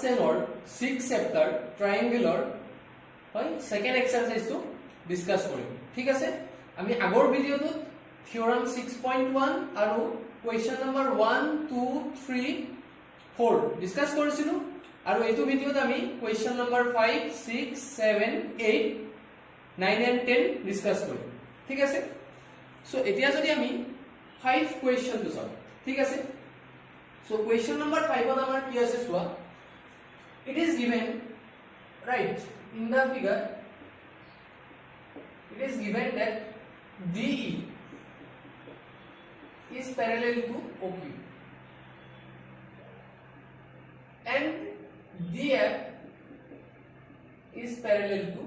10 or 6 chapter ট্ৰায়াঙ্গেলৰ হয় second এক্সাৰসাইজটো discuss কৰিম ঠিক আছে আমি আগৰ ভিডিওটোত থিওৰাম 6.1 আৰু কোৱেশ্চন নম্বৰ 1 2 3 4 ডিসকাস কৰিছিলো আৰু এইটো ভিডিওত আমি কোৱেশ্চন নম্বৰ 5 6 7 8 9 and 10 ডিসকাস কৰিম ঠিক আছে সো এতিয়া যদি আমি 5 কোৱেশ্চনটো চাও ঠিক আছে সো কোৱেশ্চন নম্বৰ 5 ত আমাৰ কি আছে চোৱা it is given right in the figure it is given that DE is parallel to OQ and DF is parallel to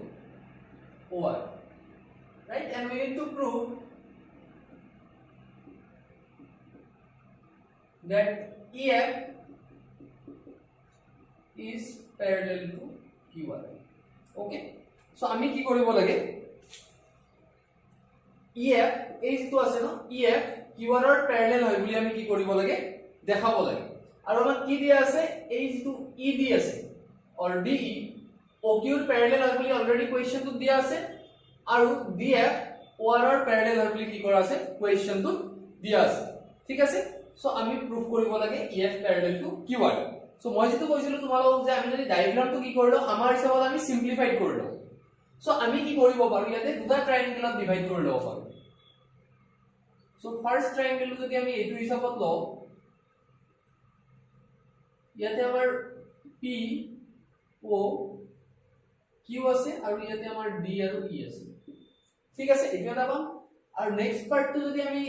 OR right and we need to prove that EF is parallel to QR okay so আমি কি কৰিব লাগে EF এই যেটো আছে ন EF QR ৰ প্যাৰালেল হয় বুলি আমি কি কৰিব লাগে দেখাব লাগে আৰু আমাক কি দিয়া আছে এই যেটো ED আছে অৰ DE OQ ৰ প্যাৰালেল হয় বুলি অলৰেডি কোৱেশ্চনটো দিয়া আছে আৰু DF OR ৰ প্যাৰালেল হয় বুলি কি কৰা আছে কোৱেশ্চনটো দিয়া আছে ঠিক আছে সো আমি প্ৰুফ কৰিব লাগে EF প্যাৰালেল টু QR সো মই যেটো কৈছিলো তোমালোকক যে আমি যদি ডায়াগ্ৰামটো কি কৰিলো আমাৰ হিচাপত আমি সিম্পলিফাইড কৰিলো সো আমি কি কৰিব পাৰো ইয়াতে দুটা ট্ৰায়াঙ্গেলত ডিভাইড কৰি লব পাৰো সো ফাৰ্স্ট ট্ৰায়াঙ্গেল যদি আমি এইটো হিচাপত লও ইয়াতে আমাৰ P O Q আছে আৰু ইয়াতে আমাৰ D আৰু E আছে ঠিক আছে এইটো এটা পাম আৰু নেক্সট পাৰ্টটো যদি আমি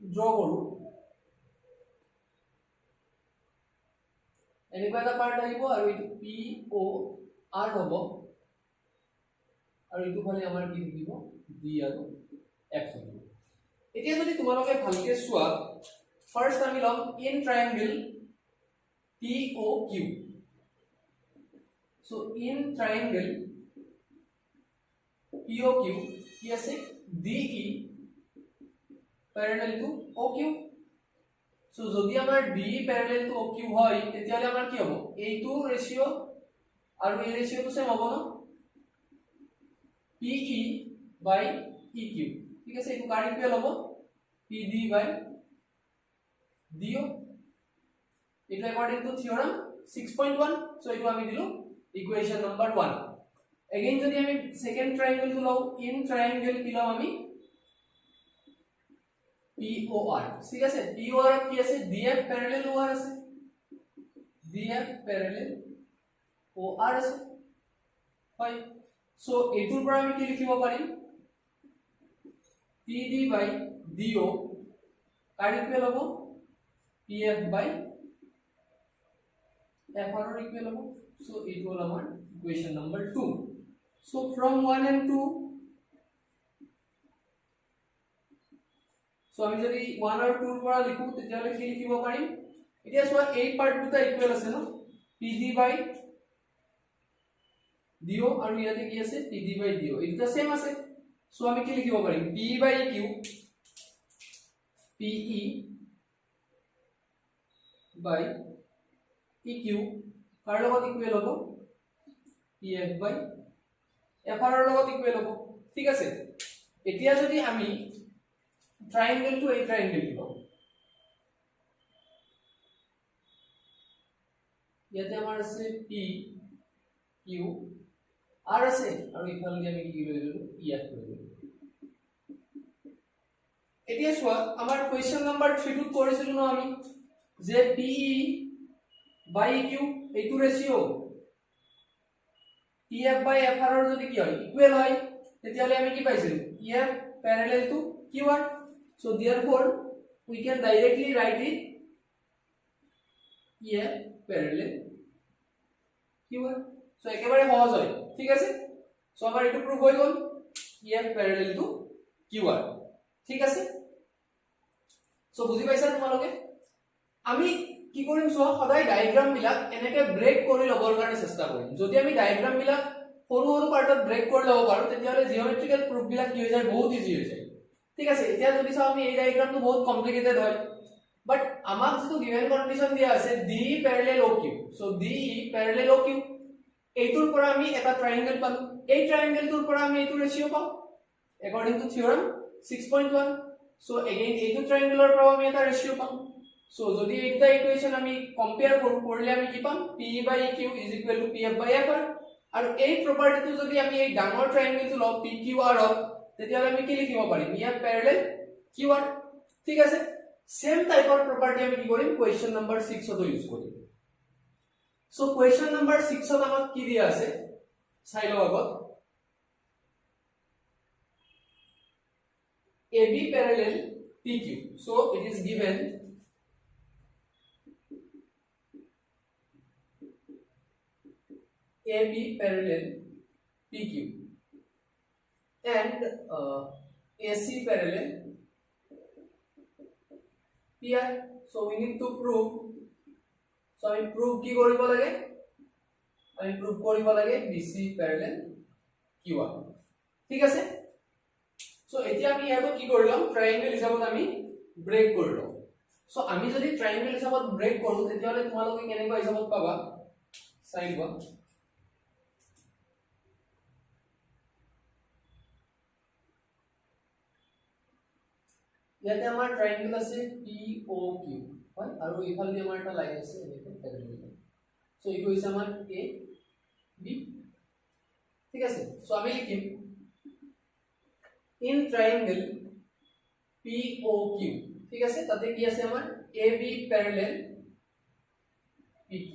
ড্ৰ কৰো এনেকুৱা এটা পাৰ্ট আহিব আৰু এইটো P O R হ'ব আৰু এইটো ফালে আমাৰ কি থাকিব D আৰু F থাকিব এতিয়া যদি তোমালোকে ভালকে চোৱা ফাৰ্স্ট আমি লম in triangle POQ so in triangle POQ কি আছে DE parallel to OQ so যদি আমাৰ DE প্যাৰালাল টু OQ হয় তেতিয়ালে আমাৰ কি হ'ব এইটো ৰেশিও আৰু এই ৰেশিওটো সেম হ'ব ন PE by EQ ঠিক আছে এইটো কাৰ ইকুৱেল হ'ব PD by DO এটা according to theorem 6.1 so এইটো আমি দিলো ইকুয়েশন নাম্বার 1 again যদি আমি সেকেন্ড ট্রায়াঙ্গেল টো লও ইন ট্রায়াঙ্গেল কি লও আমি POR ঠিক আছে POR কি আছে DF প্যারালাল OR আছে DF প্যারালাল OR আছে হয় সো এইটোৰ পৰা আমি কি লিখিব পাৰিম PD by DO car equal হ'ব PF by FR equal হ'ব so it will our equation number 2 so from 1 and 2 so আমি যদি 1 আৰু 2 ৰ পৰা লিখো তেতিয়ালে কি লিখিব পাৰিম এতিয়া চোৱা এই পাৰ্ট দুটা ইকুৱেল আছে ন PD by DO আৰু ইয়াতে কি আছে PD by DO এটা সেম আছে so আমি কি লিখিব পাৰিম P by Q PE by EQ কাৰ লগত ইকুৱেল হ'ব PF by FR ৰ লগত ইকুৱেল হ'ব ঠিক আছে এতিয়া যদি আমি ট্ৰায়াঙ্গেল টু এই ট্ৰায়াঙ্গেল লও ইয়াতে আমাৰ আছে P Q R আছে আৰু ইফালে আমি কি লৈ ললো EF লৈ ললো এতিয়া চোৱা আমাৰ কোৱেশ্চন নম্বৰ 3 টো কৰিছিলো ন আমি যে PE by EQ এইটো ৰেশিও PF by FR ৰ যদি কি হয় ইকুৱেল হয় তেতিয়ালে আমি কি পাইছিলো EF parallel to QR so therefore we can directly write it EF parallel QR so একেবাৰে সহজ হয় ঠিক আছে so আমাৰ এটো প্রুফ হৈ গল EF parallel to QR ঠিক আছে so বুজি পাইছা তোমালোকে আমি কি কৰিম সো সদায় ডায়াগ্ৰাম বিলাক এনেকে ব্ৰেক কৰি লবৰ কাৰণে চেষ্টা কৰিম যদি আমি ডায়াগ্ৰাম বিলাক সৰু সৰু পাৰ্টত ব্ৰেক কৰি লব পাৰো তেতিয়ালে জিওমেট্ৰিক্যাল প্ৰুফ বিলাক কি হৈ যায় বহুত ইজি হৈ যায় ঠিক আছে এতিয়া যদি চাও আমি এই ডায়াগ্ৰামটো বহুত কমপ্লিকেটেড হয় বাট আমাক যেটো গিভেন কন্ডিশন দিয়া আছে D parallel OQ so D parallel OQ এইটোৰ পৰা আমি এটা ট্ৰায়াঙ্গেল পালো এই ট্ৰায়াঙ্গেলটোৰ পৰা আমি এইটো ৰেশিও পাম according to theorem 6.1 so again এইটো ট্ৰায়াঙ্গেলৰ পৰা আমি এটা ৰেশিও পাম so যদি এইটা ইকুয়েশন আমি কম্পেয়াৰ কৰিলে আমি কি পাম P/EQ = PF/FR আৰু এই প্ৰপাৰ্টিটো যদি আমি এই ডাঙৰ ট্ৰায়াঙ্গেলটো লও PQR তেতিয়া আমি কি লিখিব পাৰিম ইয়াত প্যাৰালেল QR ঠিক আছে सेम टाइप ऑफ प्रॉपर्टी আমি কি কৰিম क्वेश्चन नंबर 6 ত ইউজ কৰিম সো क्वेश्चन नंबर 6 ত আমাক কি দিয়া আছে চাই লও আগত AB parallel PQ so it is given AB parallel PQ and AC parallel PR so we need to prove so I prove ki koribo lage I prove koribo lage BC parallel QR ঠিক আছে so এতিয়া আমি ইয়াতো কি কৰিলাম triangle হিচাপত আমি brake কৰিলো so আমি যদি ট্ৰায়াঙ্গেল হিচাপত ব্ৰেক কৰো তেতিয়ালে তোমালোকে কেনেকৈ হিচাপত পাবা চাই লোৱা ইয়াতে আমাৰ ট্ৰায়াঙ্গেল আছে POQ হয় আৰু ইফালে আমাৰ এটা লাইন আছে এনেকৈ প্যাৰালাল সো ইটো হৈছে আমাৰ AB ঠিক আছে সো আমি লিখিম in triangle POQ ঠিক আছে তাতে কি আছে আমাৰ AB parallel PQ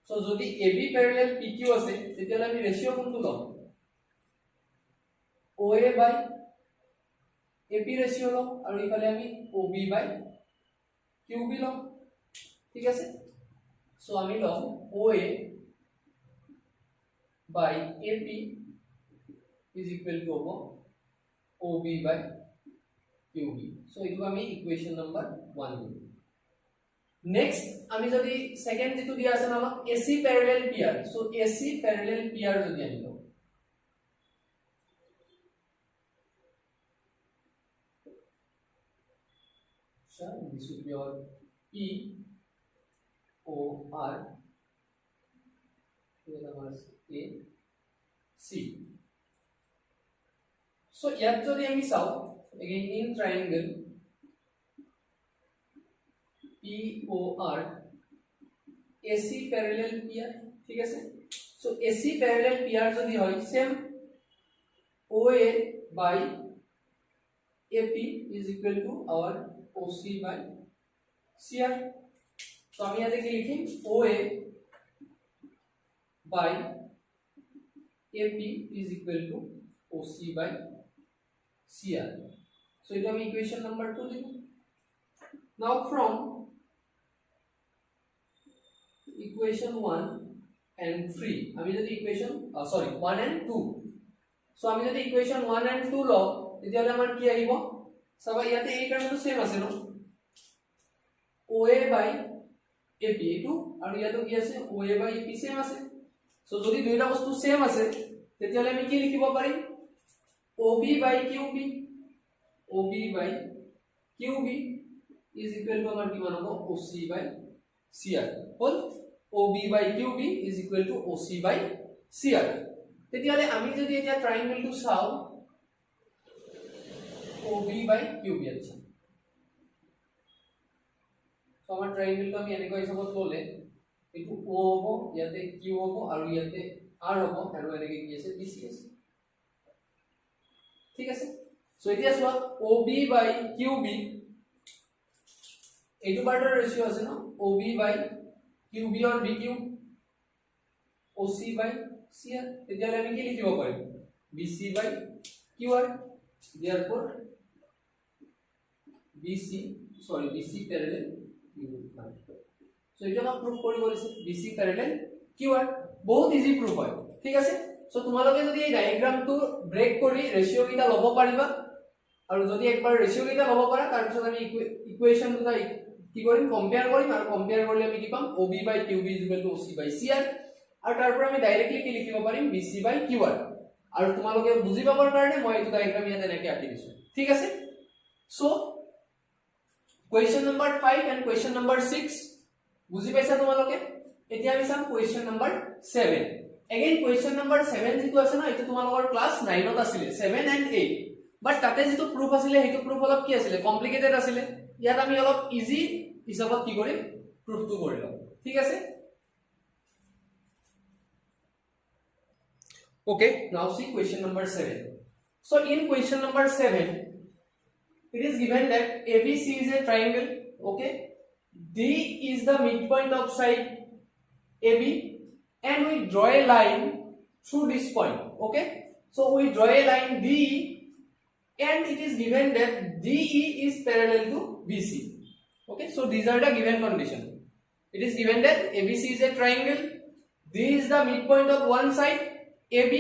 সো যদি AB parallel PQ আছে তেতিয়ালে আমি ৰেশিও কোনটো লম OA by AP রেশিও লো আর ইফালে আমি OB বাই QB লো ঠিক আছে সো আমি লো OA by AP is equal to OB by QB so ইটো আমি ইকুয়েশন নাম্বার 1 দিম নেক্সট আমি যদি সেকেন্ড যেটো দিয়া আছে আমাক AC parallel PR so AC parallel PR যদি আমি লো this would be our POR here our AC so ইয়াত যদি আমি চাও again in triangle POR AC parallel PR ঠিক আছে so AC parallel PR যদি হয় same OA by AP is equal to our OC by CR so আমি ইয়াতে কি লিখিম OA by AP is equal to OC by CR so এটা আমি ইকুয়েশন নাম্বার 2 লিখব now from equation 1 and 3 আমি যদি ইকুয়েশন 1 and 2 so আমি যদি ইকুয়েশন 1 and 2 লও তেতিয়ালে আমাৰ কি আহিব সবাই ইয়াতে এই টাৰ্মটো সেম আছে ন OA by AP এটো আৰু ইয়াতে কি আছে OA by AP সেম আছে সো যদি দুইটা বস্তু সেম আছে তেতিয়ালে আমি কি লিখিব পাৰিম OB by QB OB by QB is equal to আমাৰ কিমান হ'ব OC by CR hall OB by QB is equal to OC by CR তেতিয়ালে আমি যদি এটা ট্রায়াঙ্গেলটো চাও OB by QB আছে সো আমাৰ ট্রায়াঙ্গেলটো আমি এনেকৈ হিচাপত ললে এটো O হ'ব ইয়াতে Q হ'ব আৰু ইয়াতে R হ'ব আৰু এনেকৈ কি আছে BC আছে ঠিক আছে সো এতিয়া চোৱা OB by QB এইটো পাৰ্টৰ ৰেশিও আছে ন OB by QB or BQ OC by CR তেতিয়ালে আমি কি লিখিব পাৰিম BC by QR therefore BC parallel QR so এটা আমৰা প্ৰুফ কৰি বলিছে BC parallel QR বহুত ইজি প্ৰুফ হয় ঠিক আছে সো তোমালোকে যদি এই ডায়াগ্ৰামটো ব্ৰেক কৰি ৰেশিও কিটা লব পাৰিবা আৰু যদি একবাৰ ৰেশিও কিটা লব পাৰা তাৰ পিছত আমি ইকুয়েশন দুটা কি কৰিম কম্পেয়াৰ কৰিম আৰু কম্পেয়াৰ কৰিলে আমি কি পাম OB by QB is equal to OC by CR আৰু তাৰ পৰা আমি ডাইৰেক্টলি কি লিখিব পাৰিম BC by QR আৰু তোমালোকে বুজি পাবৰ কাৰণে মই এইটো ডায়াগ্ৰাম ইয়াতে এনেকৈ আঁকি দিছো ঠিক আছে so Question number 5 and question number 6 বুজি পাইছা তোমালোকে এতিয়া আমি চাম question number 7 again question number 7 যেটো আছে না এটো তোমালোকৰ ক্লাস 9 ত আছিল 7 and 8 বাট তাতে যেটো প্রুফ আছিল হেতু প্রুফ অলপ কি আছিল কমপ্লিকেটেড আছিল ইয়াত আমি অলপ ইজি হিচাপত কি কৰিম প্ৰুফটো কৰি লম ঠিক আছে okay now see question number 7 so in question number 7 it is given that ABC is a triangle okay D is the midpoint of side AB and we draw a line through this point okay so we draw a line D and it is given that DE is parallel to BC okay so these are the given condition it is given that ABC is a triangle D is the midpoint of one side AB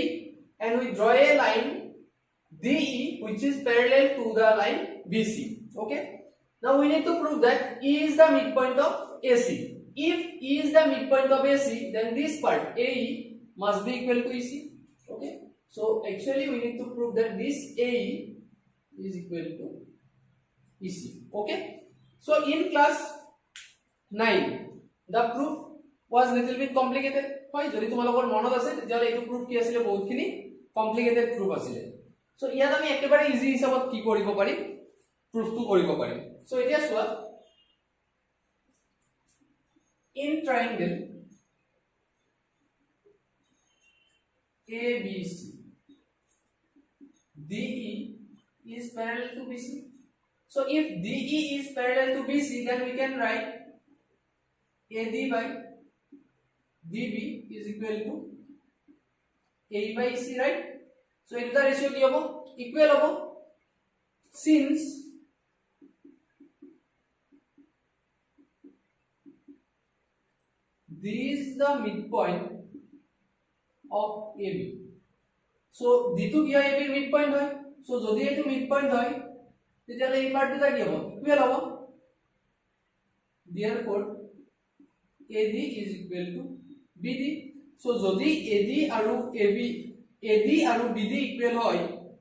and we draw a line DE which is parallel to the line BC okay now we need to prove that E is the midpoint of AC if E is the midpoint of AC then this part AE must be equal to EC okay so actually we need to prove that this AE is equal to EC okay so in class 9 the proof was little bit complicated হয় যদি তোমালোকৰ মনত আছে তেতিয়ালে এইটো proof কি আছিল বহুতখিনি complicated proof আছিল so ইয়াত আমি একেবাৰে ইজি হিচাপত কি কৰিব পাৰিম proof কৰিব পাৰিম so এতিয়া চোৱা in triangle ABC DE is parallel to BC so if DE is parallel to BC then we can write AD by DB is equal to AE by EC right so it is the ratio ki hobo equal hobo since this is the midpoint of AB so ditu ki hoy AB midpoint hoy so jodi etu midpoint hoy তেতিয়ালে এই part দুটা কি হবে equal হবে therefore AD is equal to BD so jodi AD aru AB AD aru BD equal hoy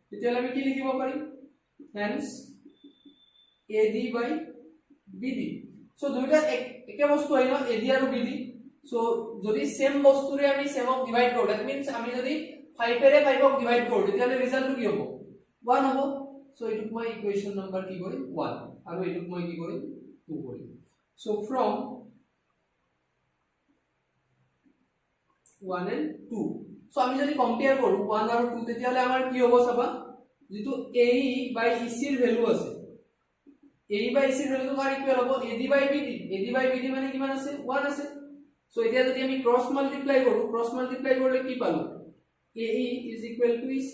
তেতিয়ালে আমি কি লিখিব পারি hence AD by BD so দুইটা একে বস্তু হয় না AD aru BD so যদি সেম বস্তুৰে আমি সেমক ডিভাইড কৰো that means আমি যদি 5 এৰে 5 ক ডিভাইড কৰো তেতিয়ালে ৰিজাল্টটো কি হ'ব 1 হ'ব so এটুক মই ইকুয়েশন নাম্বার কি কৰিম 1 আৰু এটুক মই কি কৰিম 2 কৰিম so from 1 and 2 so আমি যদি কম্পেয়াৰ কৰো 1 আৰু 2 তেতিয়ালে আমাৰ কি হ'ব চাবা যেটো AE by EC এর ভ্যালু আছে AE by EC এর ভ্যালু কার ইকুয়াল হ'ব AD by BD মানে কিমান আছে 1 আছে so এতিয়া যদি আমি ক্রস মাল্টিপ্লাই কৰিলে কি পালো AE is equal to EC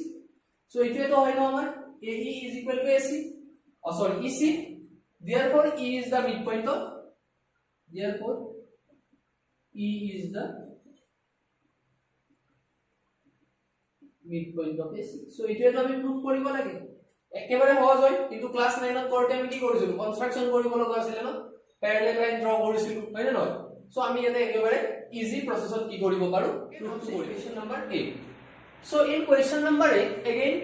so এইটোৱে তো হয় না আমাৰ AE is equal to AC EC therefore E is the midpoint of E is the midpoint of AC so এইটোৱে তো আমি প্ৰুফ কৰিব লাগে একেবাৰে সহজ হয় কিন্তু ক্লাস 9 ত কৰতে আমি কি কৰিছিলো কনস্ট্ৰাকচন কৰিব লগা আছিল না প্যাৰালাল লাইন ড্ৰ কৰিছিলো হয় না নহয় so আমি ইয়াতে একেবাৰে ইজি প্ৰসেসত কি কৰিব পাৰো প্ৰুফ কৰি question number 8 so in question number 8 again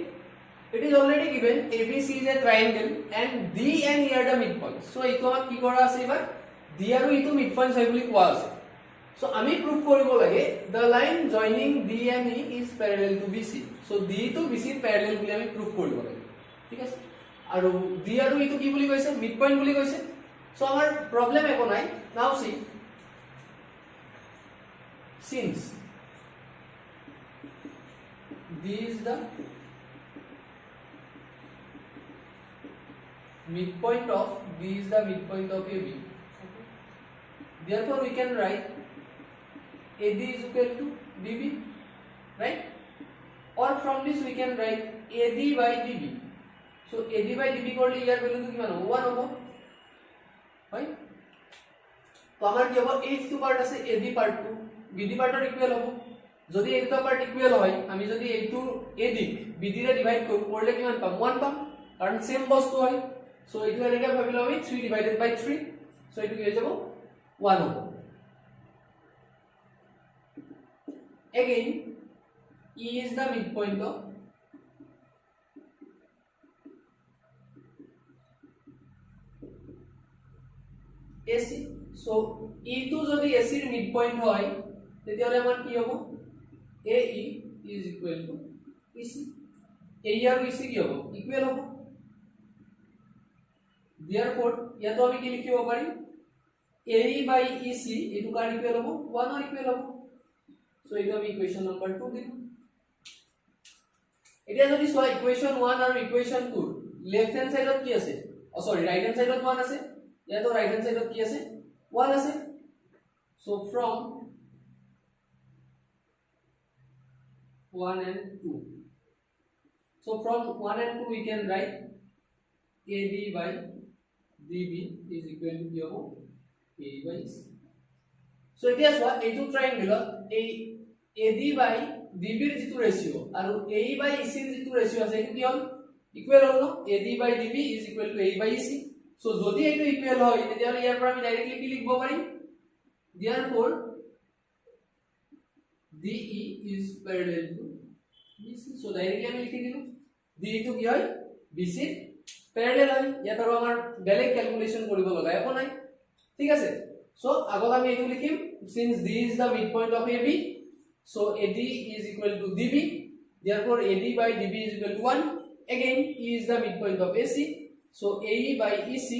it is already given ABC is a triangle and D and E are the midpoints so এইটো আমাক কি কৰা আছে এবাৰ D আৰু E টো midpoints হয় বুলি কোৱা আছে so আমি প্ৰুফ কৰিব লাগে the line joining D and E is parallel to BC so D to BC parallel বুলি আমি প্রুফ কৰিব লাগে ঠিক আছে আৰু D আৰু E টো কি বুলি কৈছে midpoint বুলি কৈছে so আমাৰ প্ৰবলেম একো নাই now see since D is the midpoint of B is the midpoint of AB okay. therefore we can write AD is equal to BB right or from this we can write AD by DB so AD by DB করলে ইয়ার value কি মানে 1 হবে right তো আমার কি হবে এই দুটো পার্ট আছে AD পার্ট টু BD পাৰ্টৰ ইকুয়াল হবে যদি এই দুটো পাৰ্ট ইকুয়াল হয় আমি যদি এইটো AD BD ৰে ডিভাইড করলে কিমান পাম 1 পাম কারণ সেম বস্তু হয় so এইটো এনেকে ভাবিলে আমি 3 divided by 3 so এইটো কি হৈ যাব 1 হ'ব again E is the midpoint of AC so E টু যদি AC এর মিড পয়েন্ট হয় তেতিয়াহলে আমাৰ কি হ'ব AE is equal to EC AE আৰু EC কি হ'ব ইকুৱেল হ'ব therefore ইয়াতো আমি কি লিখিব পাৰিম AE by EC এটো কাৰ ইকুৱেল হ'ব 1 ৰ ইকুৱেল হ'ব সো এইটো আমি ইকুৱেশ্যন নম্বৰ 2 দিম এতিয়া যদি সোয়া ইকুৱেশ্যন 1 আৰু ইকুৱেশ্যন 2 লেফট হ্যান্ড সাইডত কি আছে সরি রাইট হ্যান্ড সাইডত 1 আছে ইয়াতো রাইট হ্যান্ড সাইডত কি আছে 1 আছে so from 1 and 2 so from 1 and 2 we can write AD by DB is equal to কি হ'ব AE by EC so এতিয়া সোয়া এইটো ট্রায়াঙ্গেল এই AD by DB এর যেটো রেশিও আর AE by EC এর যেটো রেশিও আছে এটো কি হল ইকুয়াল হল AD by DB is equal to AE by EC so যদি এটো ইকুয়াল হয় তেতিয়াহলে ইয়াৰ পৰা আমি ডাইৰেক্টলি কি লিখব পাৰিম therefore DE is parallel to BC so directly আমি লিখি দিলু DE to কি হয় BC প্যারালাল হয় ইয়াত আৰু আমাৰ বেলেগ ক্যালকুলেশন কৰিব লগা একো নাই ঠিক আছে so আগত আমি এটো লিখিম since D is the midpoint of AB so AD is equal to DB therefore AD by DB is equal to 1 again E is the midpoint of AC so AE by EC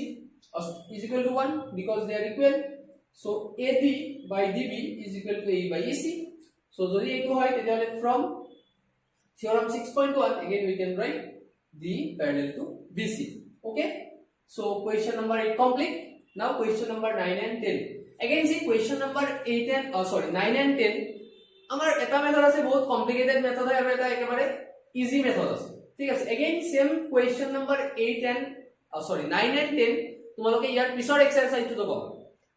is equal to 1 because they are equal so AD by DB is equal to AE by EC so যদি এটো হয় তেতিয়াহলে from theorem 6.1 again we can write D parallel to BC okay so question number 8 complete now question number 9 and 10 again see question number 8 and 9 and 10 আমার এটা method আছে বহুত complicated method হয় আর এটা একেবারে ইজি মেথড আছে ঠিক আছে again same question number 8 and 9 and 10 তোমালোকে ইয়াৰ পিছৰ এক্সাৰসাইজটো তো পাবা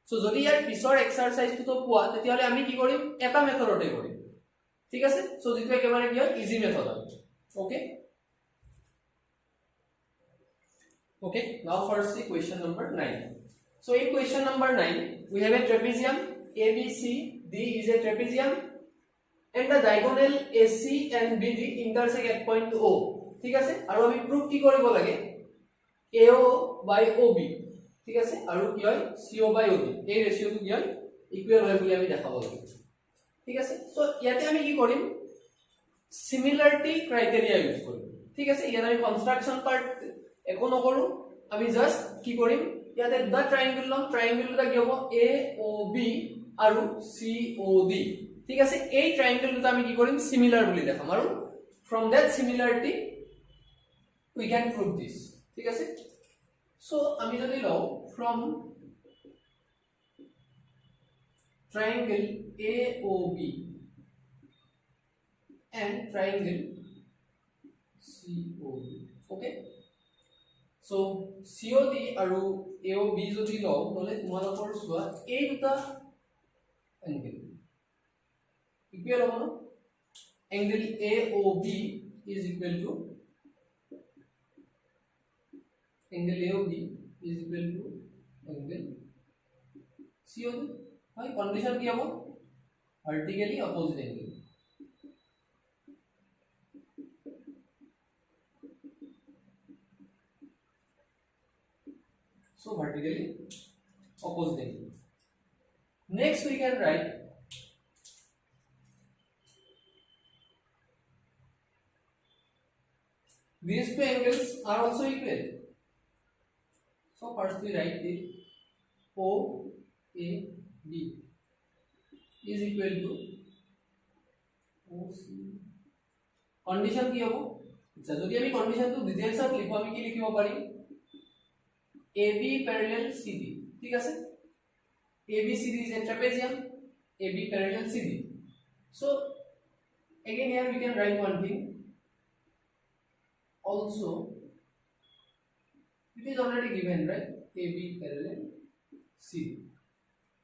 সো যদি ইয়াৰ পিছৰ এক্সাৰসাইজটো তো পোৱা তেতিয়াহলে আমি কি কৰিম এটা মেথডতে কৰিম ঠিক আছে সো যেটো একেবাৰে কি হয় ইজি মেথড হয় okay okay now first see question number 9 so in question number 9 we have a trapezium ABC D is a trapezium and the diagonal AC and BD intersect at point O ঠিক আছে আৰু আমি proof কি কৰিব লাগে AO by OB ঠিক আছে আৰু কি হয় CO by OD এই ৰেশিওটো কি হয় ইকুৱেল হয় বুলি আমি দেখাব লাগে ঠিক আছে সো ইয়াতে আমি কি কৰিম সিমিলাৰিটি ক্ৰাইটেৰিয়া ইউজ কৰিম ঠিক আছে ইয়াতে আমি কনস্ট্ৰাকশন পাৰ্ট একো নকৰো আমি জাস্ট কি কৰিম ইয়াতে দুটা ট্ৰায়াঙ্গেল লম ট্ৰায়াঙ্গেল দুটা কি হ'ব AOB আৰু COD ঠিক আছে এই ট্ৰায়াঙ্গেল দুটা আমি কি কৰিম সিমিলাৰ বুলি দেখাম আৰু from that similarity we can prove this ঠিক আছে so আমি যদি লও from triangle AOB and triangle COD okay so COD আৰু AOB যদি লও বলে তোমালোকৰ সোৱা এই দুটা angle equal হ'ব ন angle AOB is equal to angle AOB is equal to angle COD হয় কন্ডিশন কি হ'ব vertically opposite angle so vertically opposite angle next we can write these two angles are also equal so first we write the OAB is equal to OC condition কি হ'ব যদি আমি কন্ডিশনটো ডিটেইলছত লিখো আমি কি লিখিব পাৰিম AB parallel CD ঠিক আছে ABCD is a trapezium AB parallel CD so again here we can write one thing also it is already given right AB parallel CD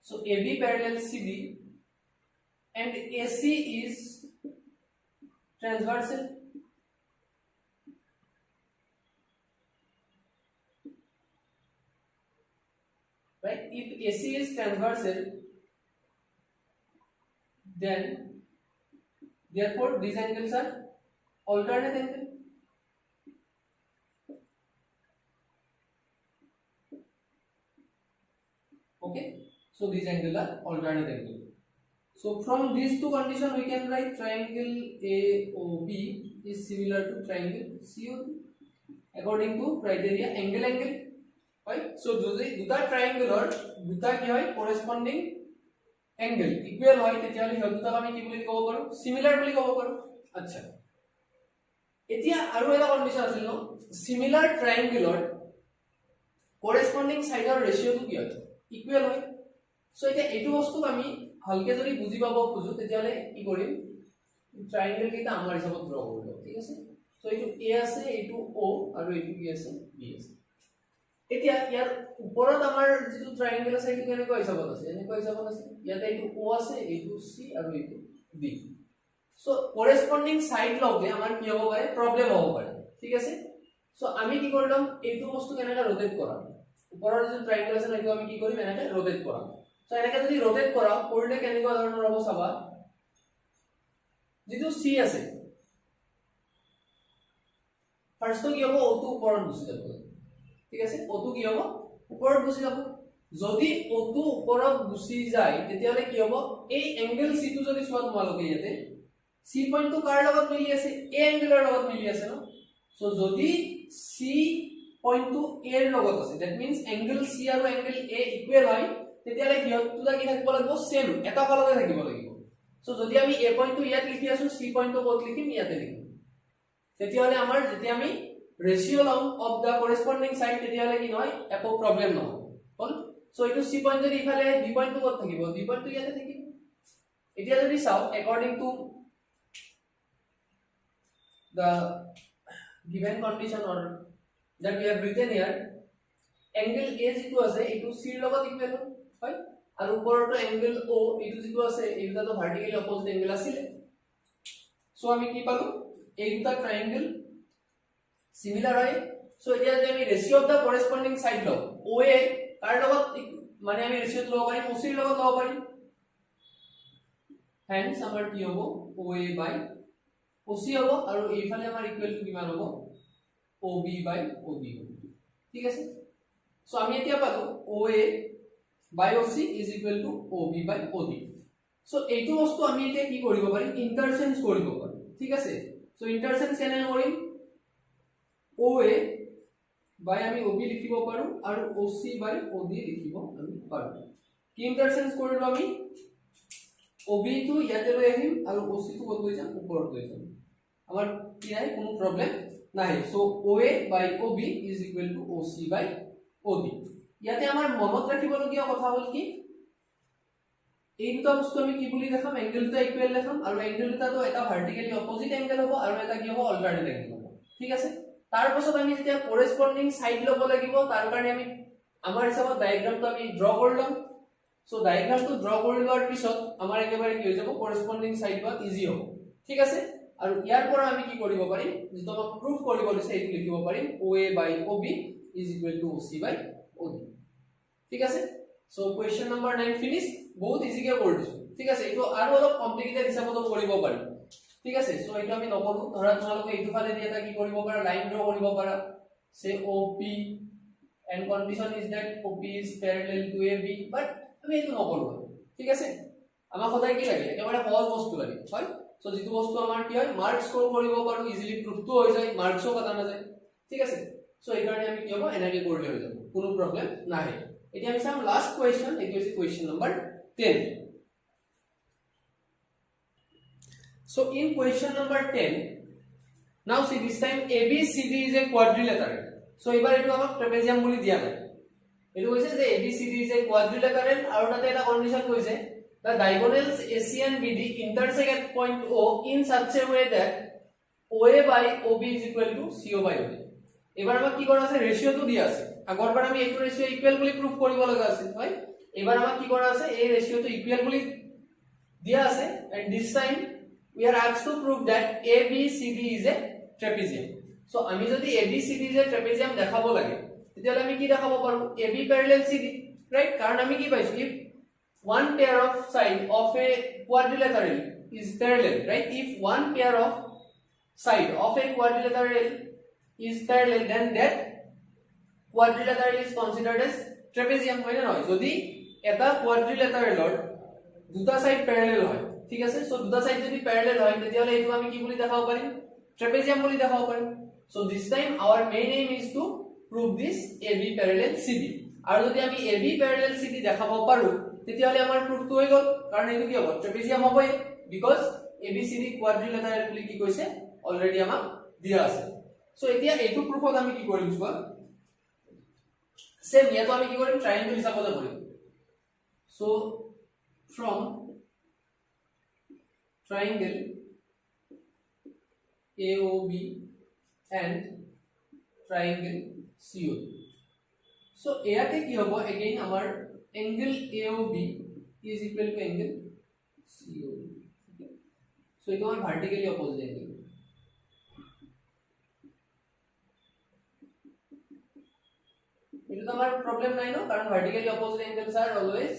so AB parallel CD and AC is transversal right if AC is transversal then therefore these angles are alternate angle Okay, so these angles are alternate angle. So from these two conditions we can write triangle AOB is similar to triangle COD according to criteria angle angle, right? So যদি দুটা ট্ৰায়াঙ্গেলৰ দুটা কি হয় corresponding angle equal হয় তেতিয়াহলে সেই দুটাক আমি কি বুলি ক'ব পাৰো similar বুলি ক'ব পাৰো। আচ্ছা, এতিয়া আৰু এটা কন্ডিশন আছিল ন similar triangle corresponding side ratio to কি হয় equal হয়। সো এটা এটো বস্তু আমি ভালকে যদি বুজি পাব খুজো তেতিয়ালে কি কৰিম ট্ৰায়াঙ্গেল কেইটা আমাৰ হিচাপত ড্ৰ কৰিব, ঠিক আছে। সো এটো A আছে, এটো O আৰু এটো কি আছে B আছে। এতিয়া ইয়াৰ ওপৰত আমাৰ যেটো ট্রায়াঙ্গেল আছে এটো কেনেকৈ হিচাপত আছে, এনেকৈ হিচাপত আছে। ইয়াতে এটো O আছে, এটো C আৰু এটো B। সো কৰেসপন্ডিং সাইড লওঁতে আমাৰ কি হ'ব পাৰে প্ৰবলেম হ'ব পাৰে, ঠিক আছে। সো আমি কি কৰিলাম এইটো বস্তু কেনেকা ৰোটেট কৰাম, ওপৰৰ যে ট্ৰায়াঙ্গেল আছে সেইটো আমি কি কৰিম এনেকা ৰোটেট কৰাম। সো এনেকা যদি ৰোটেট কৰা কৰিলে কেনেকুৱা ধৰণৰ হ'ব চাবা, যেটো C আছে ফাৰ্স্ট কি হ'ব O2 ওপৰত গুচি যাব, ঠিক আছে। O2 কি হ'ব ওপৰত গুচি যাব। যদি O2 ওপৰত গুচি যায় তেতিয়ালে কি হ'ব এই এংগল C টো যদি চোৱা তোমালোকে ইয়াতে C পইণ্টটো কাৰ লগত মিলি আছে A এংগলৰ লগত মিলি আছে ন। সো যদি C পইণ্টটো A এৰ লগত আছে দ্যাট মিন্স এংগল C আৰু এংগল A ইকুৱেল হয় তেতিয়ালে হিয়তটো কি থাকিব লাগিব সেম এটা ফালতে থাকিব লাগিব। সো যদি আমি A পইণ্টটো ইয়াত লিখি আছো C পইণ্টটো ক'ত লিখিম ইয়াতে লিখিম, তেতিয়ালে আমাৰ যেতিয়া আমি ৰেশিও লম অফ দা কৰেসপন্ডিং সাইড তেতিয়ালে কি নহয় একো প্ৰবলেম নহয় হল। সো এটো C পইণ্ট যদি ইফালে B পইণ্টটো ক'ত থাকিব B পইণ্টটো ইয়াতে থাকিব। এতিয়া যদি চাও according to the given condition or that we have written here angle A যেটো আছে এটো C ৰ লগত ইকুৱেল হয় আৰু ওপৰটো angle O এটো যেটো আছে এটা তো ভাৰ্টিক্যালি অপোজিট angle আছিল। সো আমি কি পালো এই দুটা ট্রায়াঙ্গেল সিমিলার হয়। সো এতিয়া যদি আমি ratio of the corresponding side লও OA কার লগত মানে আমি রেশিও লব পারি OC ৰ লগত লব পাৰি, হেন্স আমাৰ কি হ'ব OA বাই OC হ'ব আৰু এইফালে আমাৰ ইকুৱেল টু কিমান হ'ব OB বাই OB হ'ব, ঠিক আছে। সো আমি এতিয়া পালো OA by OC is equal to OB by OD। So এইটো বস্তু আমি এতিয়া কি কৰিব পাৰিম ইন্টাৰচেঞ্জ কৰিব পাৰিম, ঠিক আছে। সো ইন্টাৰচেঞ্জ কেনে কৰিম OA বাই আমি OB লিখিব পাৰো আৰু OC বাই OD লিখিব আমি পাৰো। কি ইন্টাৰচেঞ্জ কৰিলো আমি OB টো ইয়াতে লৈ আহিম আৰু OC টো ক'ত লৈ যাম ওপৰত লৈ যাম, আমাৰ কি নাই কোনো প্ৰবলেম নাই। So OA by OB is equal to OC by OD। ইয়াতে আমাৰ মনত ৰাখিবলগীয়া কথা হ'ল কি এই দুটা বস্তু আমি কি বুলি দেখাম এংগল দুটা ইকুৱেল দেখাম আৰু এংগল দুটা তো এটা ভাৰ্টিক্যালি অপোজিট এংগল হ'ব আৰু এটা কি হ'ব অল্টাৰনেট এংগল হ'ব, ঠিক আছে। তাৰ পাছত আমি যেতিয়া কৰেসপন্ডিং সাইড লব লাগিব তাৰ কাৰণে আমি আমাৰ হিচাপত ডায়াগ্ৰামটো আমি ড্ৰ কৰিলাম। সো ডায়াগ্ৰামটো ড্ৰ কৰি লোৱাৰ পিছত আমাৰ একেবাৰে কি হৈ যাব কৰেসপন্ডিং সাইড বা ইজি হ'ব, ঠিক আছে। আৰু ইয়াৰ পৰা আমি কি কৰিব পাৰিম যেটো আমাক প্ৰুফ কৰিব দিছে এইটো লিখিব পাৰিম OA by OB is equal to OC by OD, ঠিক আছে। সো কোৱেশ্চন নম্বৰ 9 ফিনিশ, বহুত ইজিকে কৰি দিছো, ঠিক আছে। এইটো আৰু অলপ কমপ্লিকেটেড হিচাপত কৰিব পাৰি, ঠিক আছে। সো এইটো আমি নকৰো, ধৰা তোমালোকে এইটো ফালে দি এটা কি কৰিব পাৰা লাইন ড্ৰ কৰিব পাৰা সে OP and condition is that OP is parallel to AB, but আমি এইটো নকৰো, ঠিক আছে। আমাক সদায় কি লাগে একেবাৰে সহজ বস্তু লাগে হয়। সো যেটো বস্তু আমাৰ কি হয় মাৰ্ক স্কোৰ কৰিব পাৰো ইজিলি প্ৰুফটো হৈ যায় মাৰ্কসও কাটা নাযায়, ঠিক আছে। সো এই কাৰণে আমি কি হ'ব এনেকে কৰিলে হৈ যাব কোনো প্ৰবলেম নাই। এতিয়া আমি চাম লাষ্ট কোৱেশ্চন, এইটো হৈছে question number 10। So in question number 10, now see this time ABCD is a quadrilateral. So এবাৰ এটো আমাক ট্রাপেজিয়াম বুলি দিয়া নাই, এটো কৈছে যে ABCD is a quadrilateral আৰু তাতে এটা কন্ডিশন কৈছে the diagonals AC and BD intersect at point O in such a way that OA by OB is equal to CO by OD। এবাৰ আমাক কি কৰা আছে ৰেশিওটো দিয়া আছে, আগৰবাৰ আমি এইটো ৰেশিও ইকুৱেল বুলি প্ৰুফ কৰিব লগা আছে হয়। এবাৰ আমাক কি কৰা আছে এই ৰেশিওটো ইকুৱেল বুলি দিয়া আছে and this time we are asked to prove that ABCD is a trapezium। So আমি যদি ABCD is a trapezium দেখাব লাগে তেতিয়ালে আমি কি দেখাব পাৰো AB parallel CD, right? কারণ আমি কি পাইছো if one pair of side of a quadrilateral is parallel, right? If one pair of side of a quadrilateral is parallel then that quadrilateral is considered as trapezium, হয় না নয়? যদি এটা কোৱাড্ৰিলেটাৰেলৰ দুটা সাইড প্যাৰালেল হয় ঠিক আছে সো দুটা সাইড যদি প্যাৰালেল হয় তেতিয়ালে এইটো আমি কি বুলি দেখাব পাৰিম ট্ৰেপেজিয়াম বুলি দেখাব পাৰিম so this time our main aim is to prove this AB parallel CD আৰু যদি আমি AB প্যাৰালেল CD দেখাব পাৰো তেতিয়ালে আমাৰ প্ৰুফটো হৈ গল কাৰণ এইটো কি হ'ব ট্ৰেপেজিয়াম হ'বই বিকজ ABCD কোৱাড্ৰিলেটাৰেল বুলি কি কৈছে অলৰেডি আমাক দিয়া আছে সো এতিয়া এইটো প্ৰুফত আমি কি কৰিম চোৱা সেম ইয়াতো আমি কি কৰিম ট্ৰায়াঙ্গল হিচাপতে কৰিম so from triangle AOB and triangle COD so এয়াতে কি হ'ব again আমাৰ angle AOB is equal to angle COD okay so এটা আমাৰ vertically opposite angle এটা তো আমাৰ problem নাই ন কাৰণ vertically opposite angles are always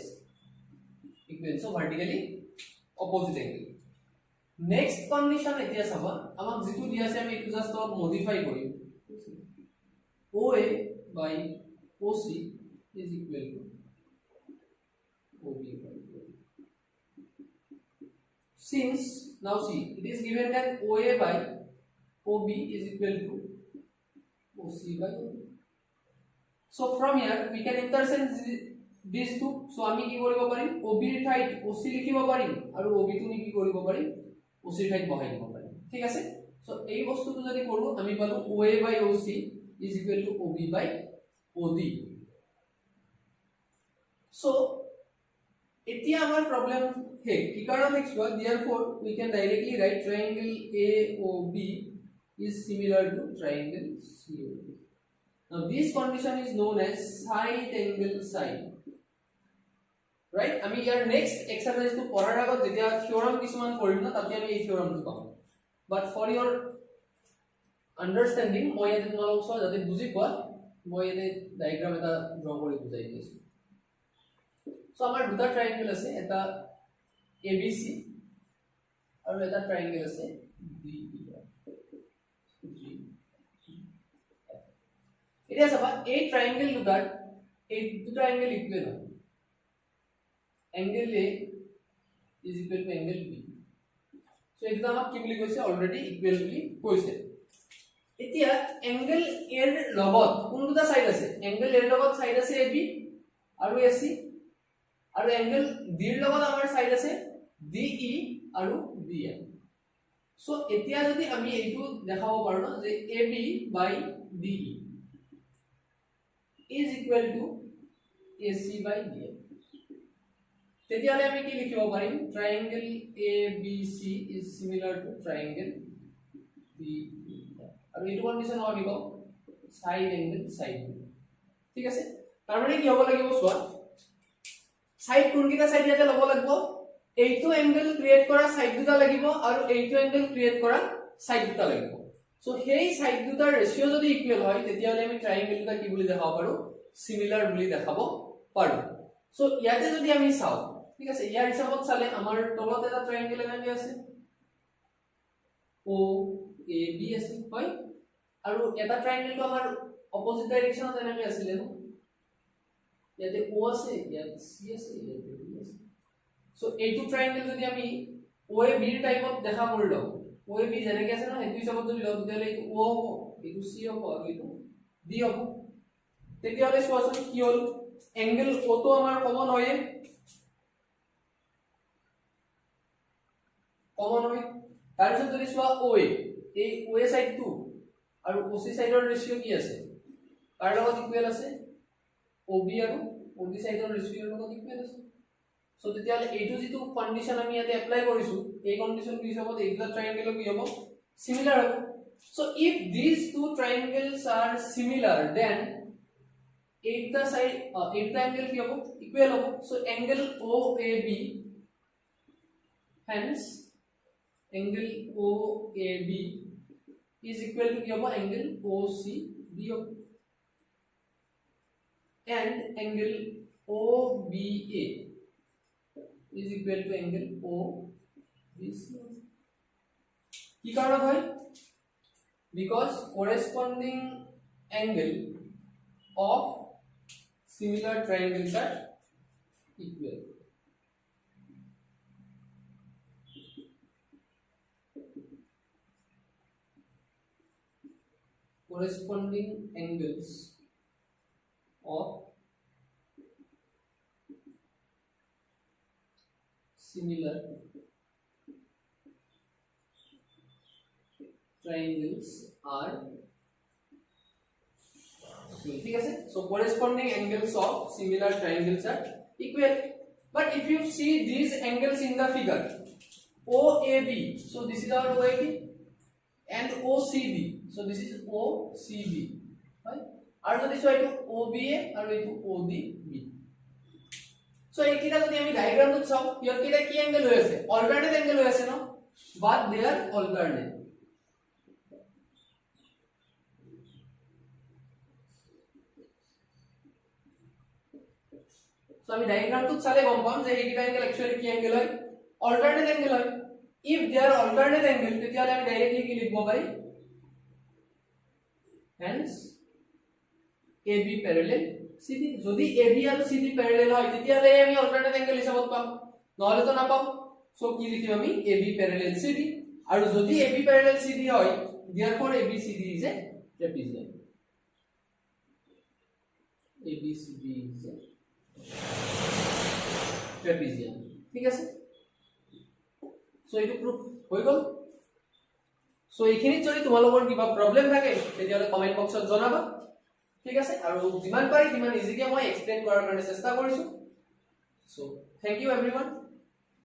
equal so vertically opposite angle next condition এতিয়া চাবা আমাক যেটো দিয়া আছে আমি এটো জাস্ট মডিফাই কৰিম OA by OC is equal to OB by OD since now see it is given that OA by OB is equal to OC by OD so from here we can interchange these two so আমি কি কৰিব পাৰিম OB ৰ ঠাইত OC লিখিব পাৰিম আৰু OB টো কি কৰিব পাৰিম OC ৰ ঠাইত বহাই দিব পাৰিম ঠিক আছে সো এই বস্তুটো যদি কৰো আমি পালো OA by OC is equal to OB by OD so এতিয়া আমাৰ প্ৰবলেম হে কি কাৰণ এক্সৱা therefore we can directly write triangle AOB is similar to triangle COD now this condition is known as side angle side right আমি ইয়াৰ next exercise two পঢ়াৰ আগত যেতিয়া থিওৰাম কিছুমান পঢ়িম না তাতে আমি এই থিওৰামটো পাম বাট ফৰ ইওৰ আন্ডাৰষ্টেণ্ডিং মই ইয়াতে তোমালোকক সহ যাতে বুজি পোৱা মই ইয়াতে ডায়াগ্ৰাম এটা ড্ৰ কৰি বুজাই দিছো সো আমাৰ দুটা ট্ৰায়াঙ্গল আছে এটা ABC আৰু এটা ট্ৰায়াঙ্গল আছে DE এটা চাবা এই ট্ৰায়াঙ্গল দুটাৰ এই দুটা এংগল ইকুৱেল হয় angle A is equal to angle B so এটা আমাক কি বুলি কৈছে অলৰেডি ইকুৱেল বুলি কৈছে এতিয়া angle A ৰ লগত কোন দুটা সাইড আছে angle A ৰ লগত সাইড আছে AB আৰু AC আৰু angle D ৰ লগত আমাৰ সাইড আছে DE আৰু BM so এতিয়া যদি আমি এইটো দেখাব পাৰো না যে AB by DE is equal to AC by BM তেতিয়ালে আমি কি লিখিব পাৰিম triangle ABC is similar to triangle DE আৰু এইটো কন্ডিশন আমি কম side angle side ঠিক আছে তাৰ মানে কি হ'ব লাগিব সোৱা সাইড কোনকিটা সাইড ইয়াতে লব লাগিব এইটো এংগল ক্ৰিয়েট কৰা সাইড দুটা লাগিব আৰু এইটো এংগল ক্ৰিয়েট কৰা সাইড দুটা লাগিব সো হেই সাইড দুটাৰ ৰেশিও যদি ইকুৱেল হয় তেতিয়ালে আমি ট্ৰায়াঙ্গল দুটা কি বুলি দেখাব পাৰো সিমিলাৰ বুলি দেখাব পাৰো সো ইয়াতে যদি আমি চাও ঠিক আছে ইয়াৰ হিচাপত চালে আমাৰ তলত এটা ট্ৰায়াঙ্গল এনেকে আছে OAB আছে হয় আৰু এটা ট্ৰায়াঙ্গলটো আমাৰ অপোজিট ডাইৰেকশনত এনেকে আছিল ন ইয়াতে O আছে ইয়াতে C আছে ইয়াতে B আছে সো এইটো ট্ৰায়াঙ্গল যদি আমি OAB টাইপত দেখা কৰিলো OAB যেনেকে আছে ন হেতু হিচাপত যদি লও তেতিয়ালে এইটো O হ'ব এইটো C হ'ব আৰু এইটো D হ'ব তেতিয়ালে সোৱাচোন কি হল এংগল O তো আমাৰ কমন হয় কমন হয় তাৰপিছত যদি সোৱা OA এই OA সাইডটো আৰু OC সাইডৰ ৰেশিও কি আছে কাৰ লগত ইকুৱেল আছে OB আৰু OD সাইডৰ ৰেশিওৰ লগত ইকুৱেল আছে সো তেতিয়ালে এইটো যেটো কন্ডিশন আমি ইয়াতে এপ্লাই কৰিছো এই কন্ডিশন কি হিচাপত এইটা ট্ৰায়াঙ্গল কি হ'ব সিমিলাৰ হ'ব so if these two triangles are similar then এইটা সাইড এইটা অ্যাঙ্গেল কি হ'ব ইকুৱেল হ'ব so angle OAB hence angle OAB is equal to কি হ'ব angle OCB হ'ব and angle OBA is equal to angle OBC কি কাৰণ হয় because corresponding angle of similar triangles are equal. Corresponding angles of similar triangles are equal. ठीक है. So corresponding angles of similar triangles are equal. But if you see these angles in the figure, OAB, so this is our OAB, and OCB, so this is OCB, right? আৰু যদি so এটো OBA আৰু এটো ODB. So এইকিটা যদি আমি ডায়াগ্ৰামটো চাও, ইয়াৰ কিটা কি এংগেল হৈ আছে? অল্টাৰনেট এংগেল হৈ আছে ন, but they are alternate. So আমি ডায়াগ্ৰামটো চালে গম পাম যে এইকিটা এংগেল একচুয়ালি কি এংগেল হয়? অল্টাৰনেট এংগেল হয়. If they are alternate angle, তেতিয়াহলে আমি ডাইৰেক্টলি কি লিখব পাৰি? hence AB parallel CD. যদি AB আৰু CD parallel হয় তেতিয়াহলে আমি অল্টারনেট অ্যাঙ্গেল হিসাবত পাম, নহলে তো না পাম. সো কি লিখিম আমি? AB parallel CD. আৰু যদি AB parallel CD হয়, therefore ABCD is a trapezium. ABCD is a trapezium. ঠিক আছে. সো এইটো প্রুফ হৈ গল. সো এইখিনিত যদি তোমালোকৰ কিবা প্ৰবলেম থাকে তেতিয়াহলে কমেন্ট বক্সত জনাবা. ঠিক আছে. আৰু যিমান পাৰি সিমান ইজিকে মই এক্সপ্লেইন কৰাৰ কাৰণে চেষ্টা কৰিছো. So thank you এভৰিওয়ান.